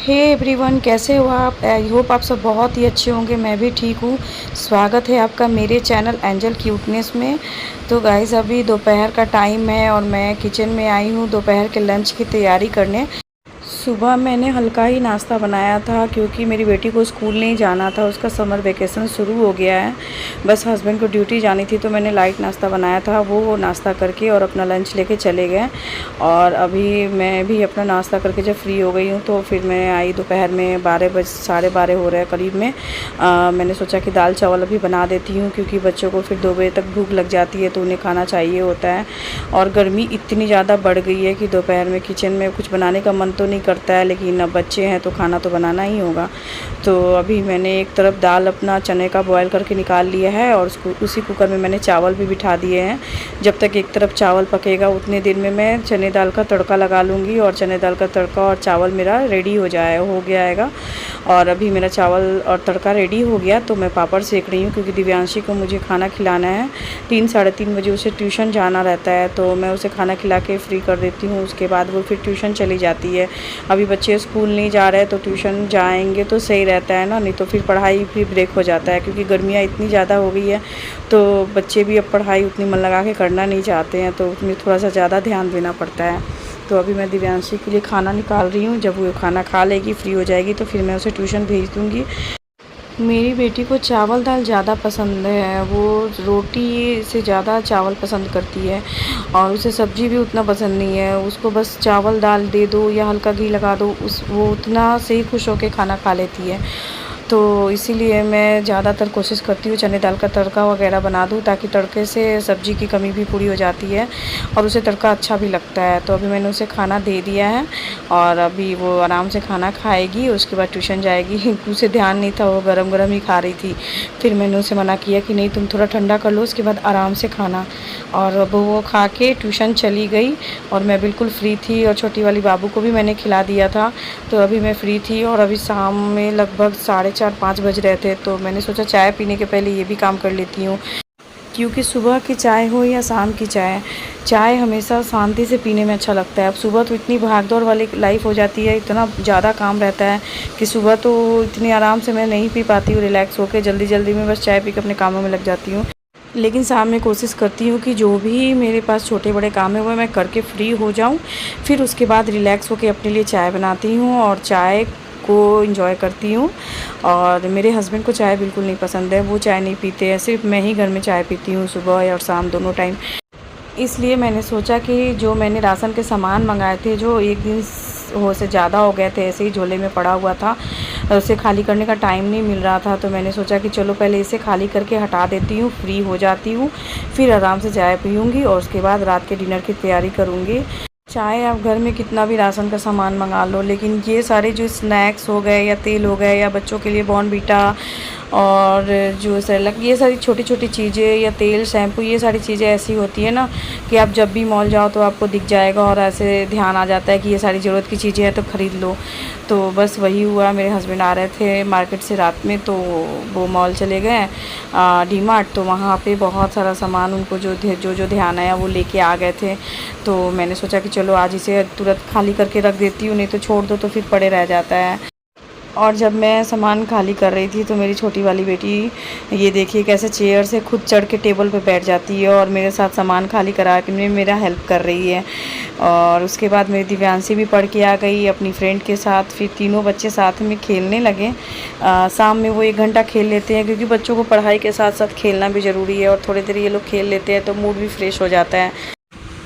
Hey everyone, कैसे हो आप? आई होप आप सब बहुत ही अच्छे होंगे। मैं भी ठीक हूँ। स्वागत है आपका मेरे चैनल एंजल क्यूटनेस में। तो गाइस, अभी दोपहर का टाइम है और मैं किचन में आई हूँ दोपहर के लंच की तैयारी करने। सुबह मैंने हल्का ही नाश्ता बनाया था क्योंकि मेरी बेटी को स्कूल नहीं जाना था, उसका समर वेकेशन शुरू हो गया है। बस हस्बैंड को ड्यूटी जानी थी तो मैंने लाइट नाश्ता बनाया था, वो नाश्ता करके और अपना लंच लेके चले गए। और अभी मैं भी अपना नाश्ता करके जब फ्री हो गई हूँ तो फिर मैं आई दोपहर में 12 हो रहे हैं करीब में। मैंने सोचा कि दाल चावल अभी बना देती हूँ क्योंकि बच्चों को फिर 2 बजे तक भूख लग जाती है तो उन्हें खाना चाहिए होता है। और गर्मी इतनी ज़्यादा बढ़ गई है कि दोपहर में किचन में कुछ बनाने का मन तो नहीं करता है, लेकिन अब बच्चे हैं तो खाना तो बनाना ही होगा। तो अभी मैंने एक तरफ दाल अपना चने का बॉयल करके निकाल लिया है और उसको उसी कुकर में मैंने चावल भी बिठा दिए हैं। जब तक एक तरफ चावल पकेगा उतने देर में मैं चने दाल का तड़का लगा लूँगी और चने दाल का तड़का और चावल मेरा रेडी हो गया। और अभी मेरा चावल और तड़का रेडी हो गया तो मैं पापड़ सेक रही हूँ क्योंकि दिव्यांशी को मुझे खाना खिलाना है। 3 साढ़े 3 बजे उसे ट्यूशन जाना रहता है तो मैं उसे खाना खिला के फ्री कर देती हूँ। उसके बाद वो फिर ट्यूशन चली जाती है। अभी बच्चे स्कूल नहीं जा रहे तो ट्यूशन जाएंगे तो सही रहता है ना, नहीं तो फिर पढ़ाई भी ब्रेक हो जाता है क्योंकि गर्मियाँ इतनी ज़्यादा हो गई है तो बच्चे भी अब पढ़ाई उतनी मन लगा के करना नहीं चाहते हैं तो उसमें थोड़ा सा ज़्यादा ध्यान देना पड़ता है। तो अभी मैं दिव्यांशी के लिए खाना निकाल रही हूँ। जब वो खाना खा लेगी, फ्री हो जाएगी तो फिर मैं उसे ट्यूशन भेज दूँगी। मेरी बेटी को चावल दाल ज़्यादा पसंद है, वो रोटी से ज़्यादा चावल पसंद करती है और उसे सब्ज़ी भी उतना पसंद नहीं है। उसको बस चावल दाल दे दो या हल्का घी लगा दो, वो उतना से ही खुश होकर खाना खा लेती है। तो इसीलिए मैं ज़्यादातर कोशिश करती हूँ चने दाल का तड़का वगैरह बना दूँ ताकि तड़के से सब्ज़ी की कमी भी पूरी हो जाती है और उसे तड़का अच्छा भी लगता है। तो अभी मैंने उसे खाना दे दिया है और अभी वो आराम से खाना खाएगी, उसके बाद ट्यूशन जाएगी। उसे ध्यान नहीं था, वो गरम गरम ही खा रही थी। फिर मैंने उसे मना किया कि नहीं, तुम थोड़ा ठंडा कर लो, उसके बाद आराम से खाना। और अब वो खा के ट्यूशन चली गई और मैं बिल्कुल फ्री थी और छोटी वाली बाबू को भी मैंने खिला दिया था। तो अभी मैं फ्री थी और अभी शाम में लगभग 4:30-5 बज रहे थे तो मैंने सोचा चाय पीने के पहले ये भी काम कर लेती हूँ क्योंकि सुबह की चाय हो या शाम की चाय, चाय हमेशा शांति से पीने में अच्छा लगता है। अब सुबह तो इतनी भागदौड़ वाली लाइफ हो जाती है, इतना ज़्यादा काम रहता है कि सुबह तो इतनी आराम से मैं नहीं पी पाती हूँ रिलैक्स होकर। जल्दी जल्दी में बस चाय पी के अपने कामों में लग जाती हूँ। लेकिन शाम में कोशिश करती हूँ कि जो भी मेरे पास छोटे बड़े काम है वो मैं करके फ्री हो जाऊँ, फिर उसके बाद रिलैक्स होकर अपने लिए चाय बनाती हूँ और चाय को एंजॉय करती हूँ। और मेरे हस्बैंड को चाय बिल्कुल नहीं पसंद है, वो चाय नहीं पीते हैं, सिर्फ मैं ही घर में चाय पीती हूँ सुबह और शाम दोनों टाइम। इसलिए मैंने सोचा कि जो मैंने राशन के सामान मंगाए थे, जो एक दिन हो से ज़्यादा हो गए थे, ऐसे ही झोले में पड़ा हुआ था, उसे खाली करने का टाइम नहीं मिल रहा था तो मैंने सोचा कि चलो पहले इसे खाली करके हटा देती हूँ, फ्री हो जाती हूँ, फिर आराम से चाय पीऊँगी और उसके बाद रात के डिनर की तैयारी करूँगी। चाहे आप घर में कितना भी राशन का सामान मंगा लो, लेकिन ये सारे जो स्नैक्स हो गए या तेल हो गए या बच्चों के लिए बॉर्नवीटा और जो सेरेलैक, ये सारी छोटी छोटी चीज़ें या तेल शैम्पू, ये सारी चीज़ें ऐसी होती है ना कि आप जब भी मॉल जाओ तो आपको दिख जाएगा और ऐसे ध्यान आ जाता है कि ये सारी ज़रूरत की चीज़ें हैं तो ख़रीद लो। तो बस वही हुआ, मेरे हस्बैंड आ रहे थे मार्केट से रात में तो वो मॉल चले गए डी मार्ट, तो वहाँ पे बहुत सारा सामान उनको जो ध्यान आया वो लेके आ गए थे। तो मैंने सोचा कि चलो आज इसे तुरंत खाली करके रख देती हूँ, नहीं तो छोड़ दो तो फिर पड़े रह जाता है। और जब मैं सामान खाली कर रही थी तो मेरी छोटी वाली बेटी, ये देखिए कैसे चेयर से खुद चढ़ के टेबल पे बैठ जाती है और मेरे साथ सामान खाली करा के मेरा हेल्प कर रही है। और उसके बाद मेरी दिव्यांशी भी पढ़ के आ गई अपनी फ्रेंड के साथ, फिर तीनों बच्चे साथ में खेलने लगे। शाम में वो 1 घंटा खेल लेते हैं क्योंकि बच्चों को पढ़ाई के साथ साथ खेलना भी ज़रूरी है और थोड़ी देर ये लोग खेल लेते हैं तो मूड भी फ्रेश हो जाता है।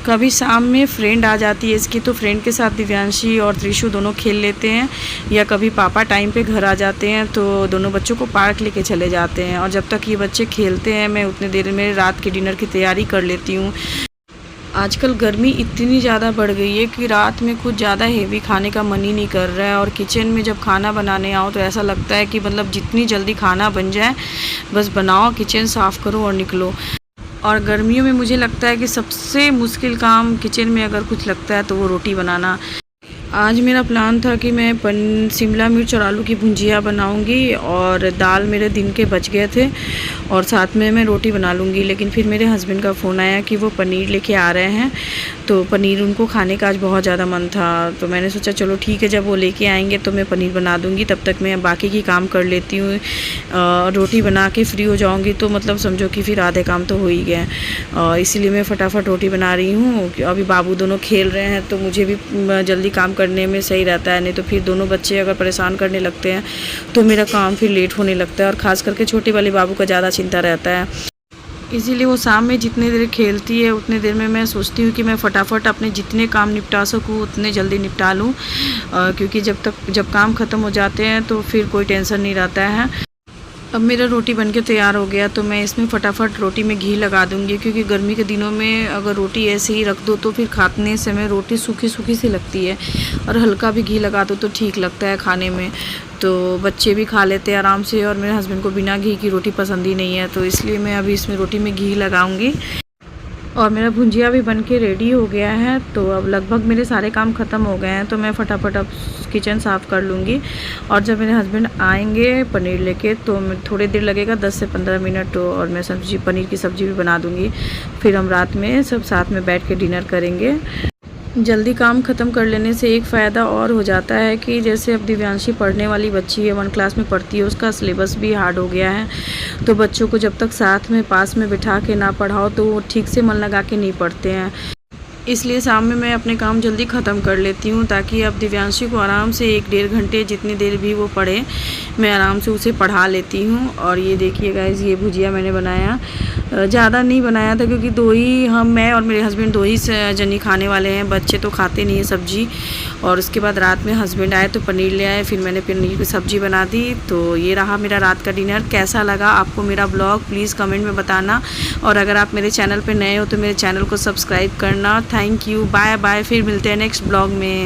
कभी शाम में फ्रेंड आ जाती है इसकी तो फ्रेंड के साथ दिव्यांशी और त्रिशु दोनों खेल लेते हैं, या कभी पापा टाइम पे घर आ जाते हैं तो दोनों बच्चों को पार्क लेके चले जाते हैं। और जब तक ये बच्चे खेलते हैं मैं उतनी देर में रात के डिनर की तैयारी कर लेती हूँ। आजकल गर्मी इतनी ज़्यादा बढ़ गई है कि रात में कुछ ज़्यादा हेवी खाने का मन ही नहीं कर रहा है और किचन में जब खाना बनाने आओ तो ऐसा लगता है कि मतलब जितनी जल्दी खाना बन जाए बस बनाओ, किचन साफ़ करो और निकलो। और गर्मियों में मुझे लगता है कि सबसे मुश्किल काम किचन में अगर कुछ लगता है तो वो रोटी बनाना, आज मेरा प्लान था कि मैं शिमला मिर्च और आलू की भुंजिया बनाऊंगी और दाल मेरे दिन के बच गए थे और साथ में मैं रोटी बना लूँगी। लेकिन फिर मेरे हस्बैंड का फ़ोन आया कि वो पनीर लेके आ रहे हैं, तो पनीर उनको खाने का आज बहुत ज़्यादा मन था। तो मैंने सोचा चलो ठीक है, जब वो लेके आएंगे तो मैं पनीर बना दूँगी, तब तक मैं बाकी की काम कर लेती हूँ। रोटी बना के फ्री हो जाऊँगी तो मतलब समझो कि फिर आधे काम तो हो ही गए। इसीलिए मैं फटाफट रोटी बना रही हूँ। अभी बाबू दोनों खेल रहे हैं तो मुझे भी जल्दी काम करने में सही रहता है, नहीं तो फिर दोनों बच्चे अगर परेशान करने लगते हैं तो मेरा काम फिर लेट होने लगता है। और ख़ास करके छोटे वाले बाबू का ज़्यादा चिंता रहता है, इसीलिए वो शाम में जितने देर खेलती है उतने देर में मैं सोचती हूँ कि मैं फटाफट अपने जितने काम निपटा सकूँ उतने जल्दी निपटा लूँ, क्योंकि जब काम ख़त्म हो जाते हैं तो फिर कोई टेंशन नहीं रहता है। अब मेरा रोटी बनके तैयार हो गया तो मैं इसमें फटाफट रोटी में घी लगा दूँगी, क्योंकि गर्मी के दिनों में अगर रोटी ऐसे ही रख दो तो फिर खाने समय रोटी सूखी सूखी सी लगती है, और हल्का भी घी लगा दो तो ठीक लगता है खाने में। तो बच्चे भी खा लेते हैं आराम से, और मेरे हस्बैंड को बिना घी की रोटी पसंद ही नहीं है, तो इसलिए मैं अभी इसमें रोटी में घी लगाऊंगी। और मेरा भुंजिया भी बन के रेडी हो गया है, तो अब लगभग मेरे सारे काम ख़त्म हो गए हैं, तो मैं फटाफट अब किचन साफ़ कर लूँगी। और जब मेरे हस्बैंड आएंगे पनीर लेके तो थोड़ी देर लगेगा, 10 से 15 मिनट, और मैं पनीर की सब्ज़ी भी बना दूँगी। फिर हम रात में सब साथ में बैठ के डिनर करेंगे। जल्दी काम ख़त्म कर लेने से एक फ़ायदा और हो जाता है कि जैसे अब दिव्यांशी पढ़ने वाली बच्ची है, 1 क्लास में पढ़ती है, उसका सिलेबस भी हार्ड हो गया है। तो बच्चों को जब तक साथ में पास में बिठा के ना पढ़ाओ तो वो ठीक से मन लगा के नहीं पढ़ते हैं। इसलिए शाम में मैं अपने काम जल्दी ख़त्म कर लेती हूँ, ताकि अब दिव्यांशी को आराम से 1-1.5 घंटे जितनी देर भी वो पढ़े मैं आराम से उसे पढ़ा लेती हूँ। और ये देखिए गाइस, ये भुजिया मैंने बनाया, ज़्यादा नहीं बनाया था क्योंकि मैं और मेरे हस्बैंड 2 ही जनी खाने वाले हैं, बच्चे तो खाते नहीं है सब्ज़ी। और उसके बाद रात में हस्बैंड आए तो पनीर ले आए, फिर मैंने पनीर की सब्ज़ी बना दी। तो ये रहा मेरा रात का डिनर। कैसा लगा आपको मेरा ब्लॉग प्लीज़ कमेंट में बताना, और अगर आप मेरे चैनल पर नए हो तो मेरे चैनल को सब्सक्राइब करना। थैंक यू, बाय बाय, फिर मिलते हैं नेक्स्ट ब्लॉग में।